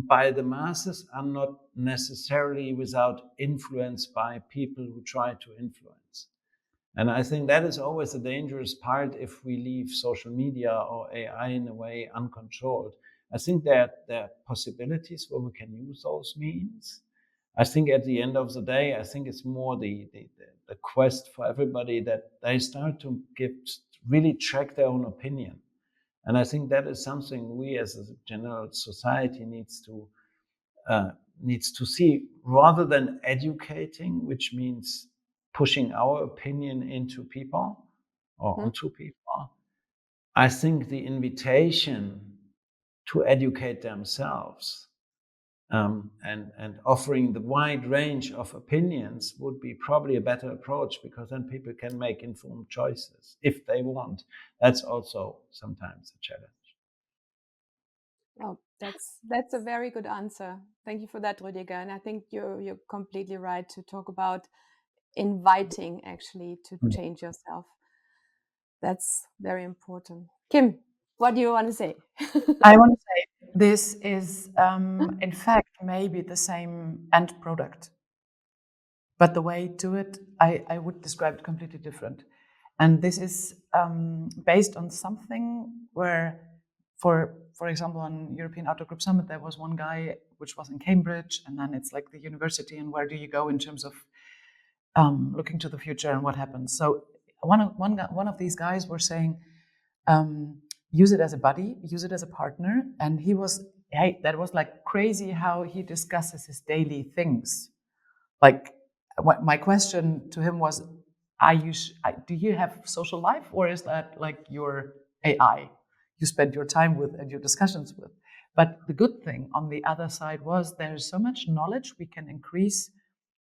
by the masses are not necessarily without influence by people who try to influence. And I think that is always a dangerous part if we leave social media or AI in a way uncontrolled. I think that there are possibilities where we can use those means. I think at the end of the day, I think it's more the quest for everybody that they start to really track their own opinion. And I think that is something we as a general society needs to see, rather than educating, which means pushing our opinion into people or onto people. I think the invitation to educate themselves and offering the wide range of opinions would be probably a better approach, because then people can make informed choices if they want. That's also sometimes a challenge. Oh, that's a very good answer. Thank you for that, Rüdiger. And I think you're completely right to talk about inviting actually to change yourself. That's very important. Kim, what do you want to say? I want to say this is, in fact, maybe the same end product, but the way to it, I would describe it completely different. And this is based on something where, for example, on European Outdoor Group Summit, there was one guy which was in Cambridge, and then it's like the university, and where do you go in terms of looking to the future and what happens. So one of these guys were saying, use it as a buddy, use it as a partner, and that was like crazy how he discusses his daily things. Like, my question to him was, do you have social life, or is that like your AI you spend your time with and your discussions with? But the good thing on the other side was there's so much knowledge we can increase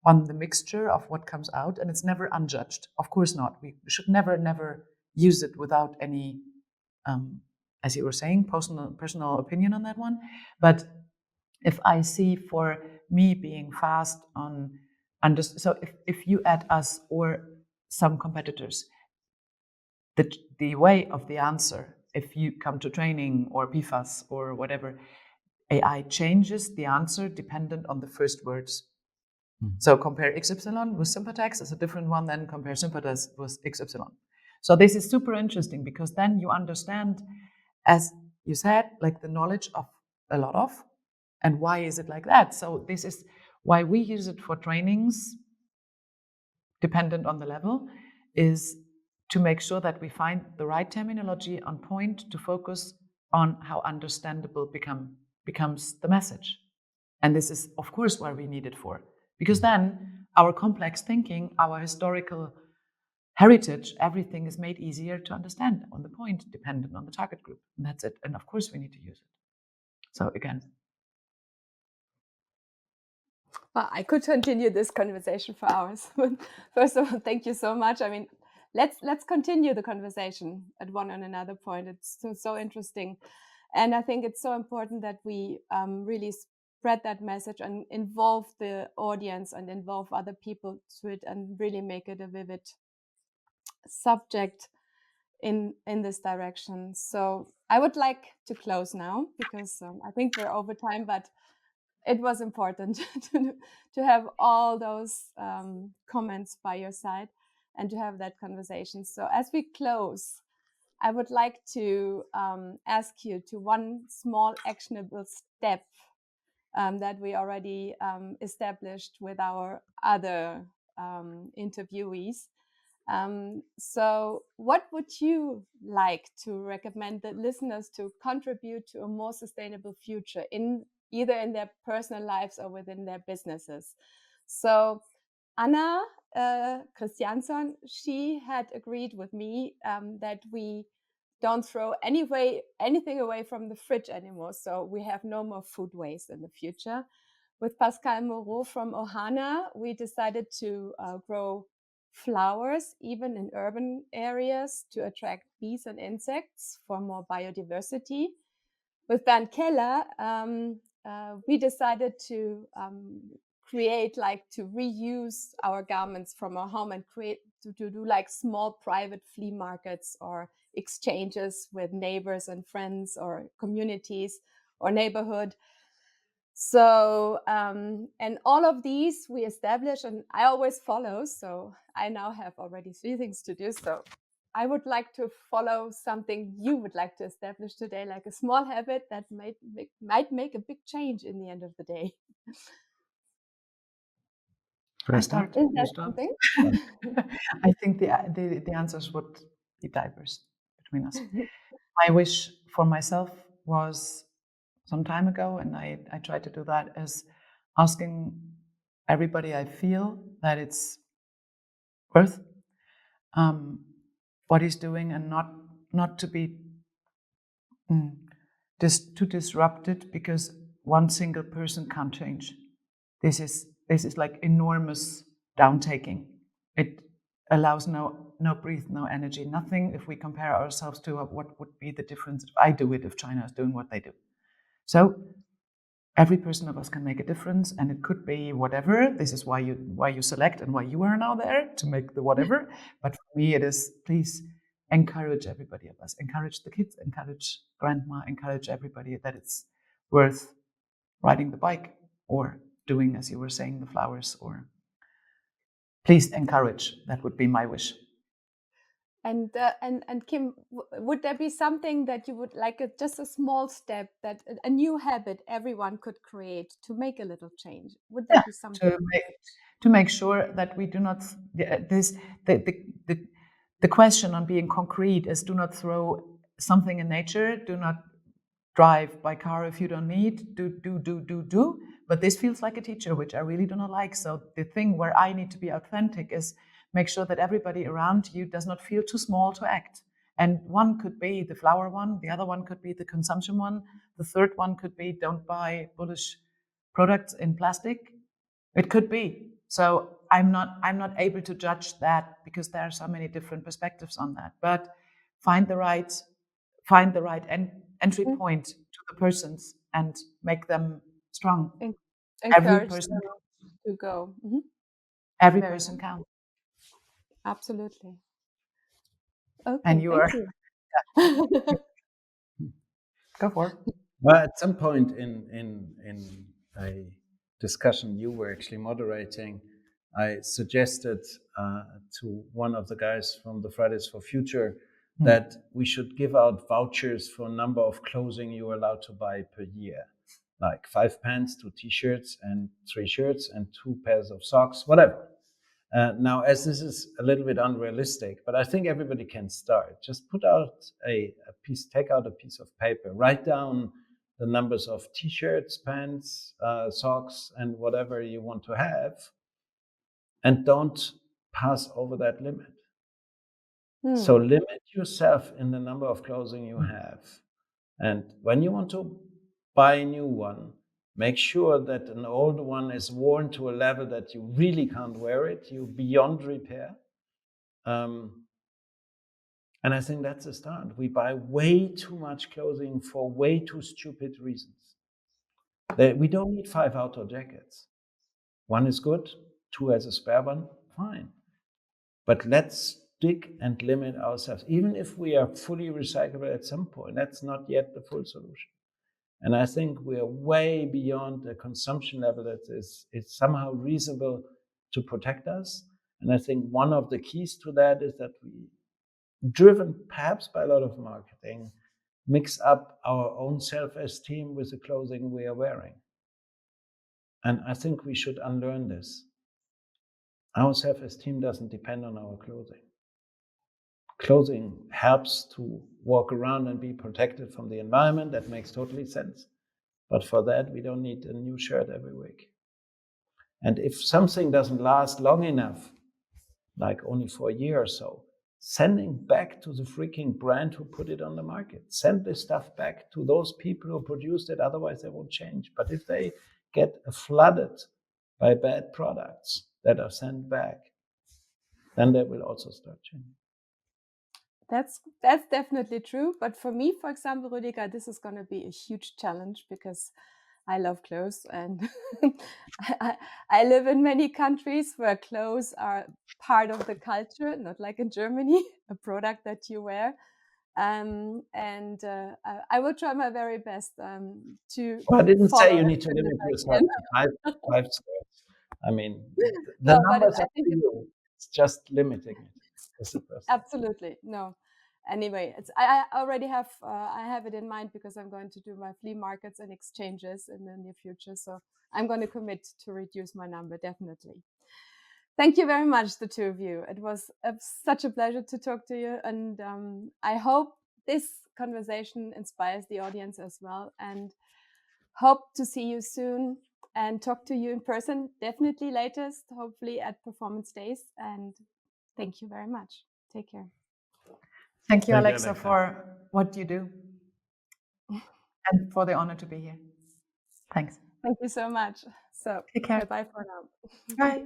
on the mixture of what comes out, and it's never unjudged. Of course not. We should never use it without any, as you were saying, personal opinion on that one. But if I see for me being fast on, so if you add us or some competitors, the way of the answer, if you come to training or PFAS or whatever, AI changes the answer dependent on the first words. So compare XY with Sympatex is a different one than compare Sympatex with XY. So this is super interesting because then you understand, as you said, like the knowledge of a lot of, and why is it like that? So this is why we use it for trainings, dependent on the level, is to make sure that we find the right terminology on point to focus on how understandable becomes the message. And this is, of course, where we need it for. Because then our complex thinking, our historical heritage, everything is made easier to understand on the point, dependent on the target group. And that's it. And of course, we need to use it. So again. Well, I could continue this conversation for hours. First of all, thank you so much. I mean, let's continue the conversation at one and another point. It's so interesting. And I think it's so important that we really spread that message and involve the audience and involve other people to it and really make it a vivid subject in this direction. So I would like to close now because I think we're over time, but it was important to have all those comments by your side and to have that conversation. So as we close, I would like to ask you to one small actionable step that we already established with our other interviewees. So what would you like to recommend the listeners to contribute to a more sustainable future either in their personal lives or within their businesses? So Anna Christiansson, she had agreed with me that we don't throw anything away from the fridge anymore. So we have no more food waste in the future. With Pascal Moreau from Ohana, we decided to grow flowers, even in urban areas, to attract bees and insects for more biodiversity. With Bernd Keller, we decided to to reuse our garments from our home and to do like small private flea markets or exchanges with neighbors and friends or communities or neighborhood. So, and all of these we establish, and I always follow. So I now have already 3 things to do. So I would like to follow something you would like to establish today, like a small habit that might make a big change in the end of the day. I start. Is that something? I think the answers would be diverse between us. My wish for myself was some time ago, and I tried to do that, is asking everybody I feel that it's worth what he's doing, and not to be just too disrupted because one single person can't change. This is like enormous downtaking. It allows no breathe, no energy, nothing. If we compare ourselves to what would be the difference if I do it, if China is doing what they do. So every person of us can make a difference, and it could be whatever. This is why you select and why you are now there to make the whatever. But for me, it is please encourage everybody of us, encourage the kids, encourage grandma, encourage everybody that it's worth riding the bike or doing, as you were saying, the flowers, or please encourage. That would be my wish. And Kim, would there be something that you would like, just a small step, that a new habit everyone could create to make a little change? Would there be something to make sure that we do not the question on being concrete is do not throw something in nature, do not drive by car if you don't need, do. But this feels like a teacher, which I really do not like. So the thing where I need to be authentic is make sure that everybody around you does not feel too small to act. And one could be the flower one, the other one could be the consumption one, the third one could be don't buy bullish products in plastic. It could be. So I'm not able to judge that because there are so many different perspectives on that. But find the right entry point to the persons and make them strong. Every Encourage person them to go. every Very person counts. Absolutely. Okay, And you thank are you. go for it. Well, at some point in a discussion you were actually moderating, I suggested to one of the guys from the Fridays for Future that we should give out vouchers for a number of clothing you're allowed to buy per year, like 5 pants, 2 t-shirts, and 3 shirts, and 2 pairs of socks, whatever. Now, as this is a little bit unrealistic, but I think everybody can start. Just put out take out a piece of paper, write down the numbers of t-shirts, pants, socks, and whatever you want to have, and don't pass over that limit. So limit yourself in the number of clothing you have. And when you want to buy a new one, make sure that an old one is worn to a level that you really can't wear it, you're beyond repair. And I think that's a start. We buy way too much clothing for way too stupid reasons. We don't need 5 outdoor jackets. 1 is good, 2 as a spare one, fine. But let's stick and limit ourselves. Even if we are fully recyclable at some point, that's not yet the full solution. And I think we are way beyond the consumption level that it's somehow reasonable to protect us. And I think one of the keys to that is that we, driven perhaps by a lot of marketing, mix up our own self-esteem with the clothing we are wearing. And I think we should unlearn this. Our self-esteem doesn't depend on our clothing. Clothing helps to walk around and be protected from the environment. That makes totally sense. But for that, we don't need a new shirt every week. And if something doesn't last long enough, like only for a year or so, sending back to the freaking brand who put it on the market. Send this stuff back to those people who produced it, otherwise they won't change. But if they get flooded by bad products that are sent back, then they will also start changing. That's definitely true. But for me, for example, Rüdiger, this is going to be a huge challenge because I love clothes, and I live in many countries where clothes are part of the culture, not like in Germany, a product that you wear. I will try my very best to. Well, I didn't say you follow need to limit yourself to 5 skirts. I mean, the No, but numbers I are think for you. It's just limiting it as a person. absolutely no. Anyway, I already have I have it in mind because I'm going to do my flea markets and exchanges in the near future. So I'm going to commit to reduce my number, definitely. Thank you very much, the two of you. It was such a pleasure to talk to you, and I hope this conversation inspires the audience as well, and hope to see you soon and talk to you in person, definitely latest, hopefully at Performance Days. And thank you very much. Take care. Thank you, Thank you, Alexa, Alexa, for what you do and for the honor to be here. Thanks. Thank you so much. So, Take care. bye for now. Bye.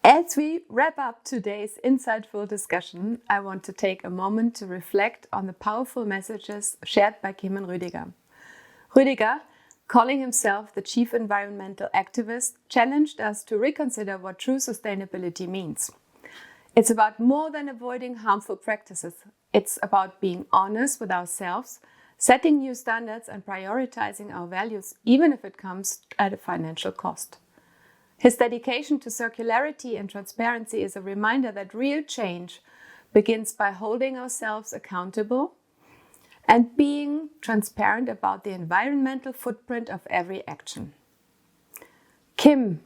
As we wrap up today's insightful discussion, I want to take a moment to reflect on the powerful messages shared by Kim and Rüdiger. Rüdiger, calling himself the chief environmental activist, challenged us to reconsider what true sustainability means. It's about more than avoiding harmful practices. It's about being honest with ourselves, setting new standards and prioritizing our values, even if it comes at a financial cost. His dedication to circularity and transparency is a reminder that real change begins by holding ourselves accountable and being transparent about the environmental footprint of every action. Kim,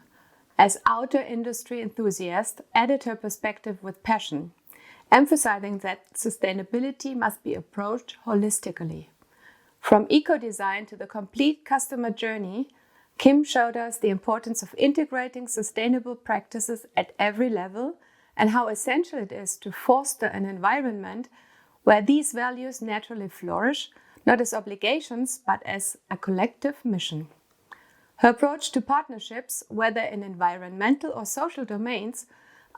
as outer industry enthusiast, added her perspective with passion, emphasizing that sustainability must be approached holistically. From eco-design to the complete customer journey, Kim showed us the importance of integrating sustainable practices at every level and how essential it is to foster an environment where these values naturally flourish, not as obligations, but as a collective mission. Her approach to partnerships, whether in environmental or social domains,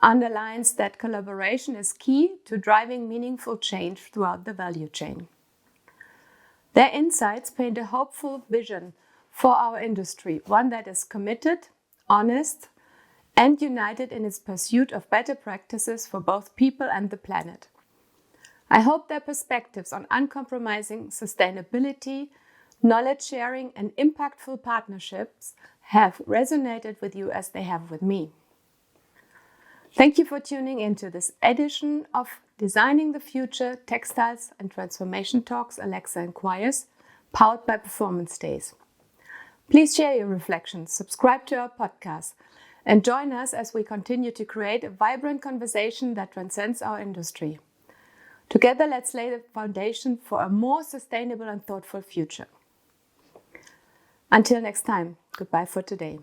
underlines that collaboration is key to driving meaningful change throughout the value chain. Their insights paint a hopeful vision for our industry, one that is committed, honest, and united in its pursuit of better practices for both people and the planet. I hope their perspectives on uncompromising sustainability, knowledge sharing, and impactful partnerships have resonated with you as they have with me. Thank you for tuning into this edition of Designing the Future Textiles and Transformation Talks, Alexa Inquires, powered by Performance Days. Please share your reflections, subscribe to our podcast, and join us as we continue to create a vibrant conversation that transcends our industry. Together, let's lay the foundation for a more sustainable and thoughtful future. Until next time, goodbye for today.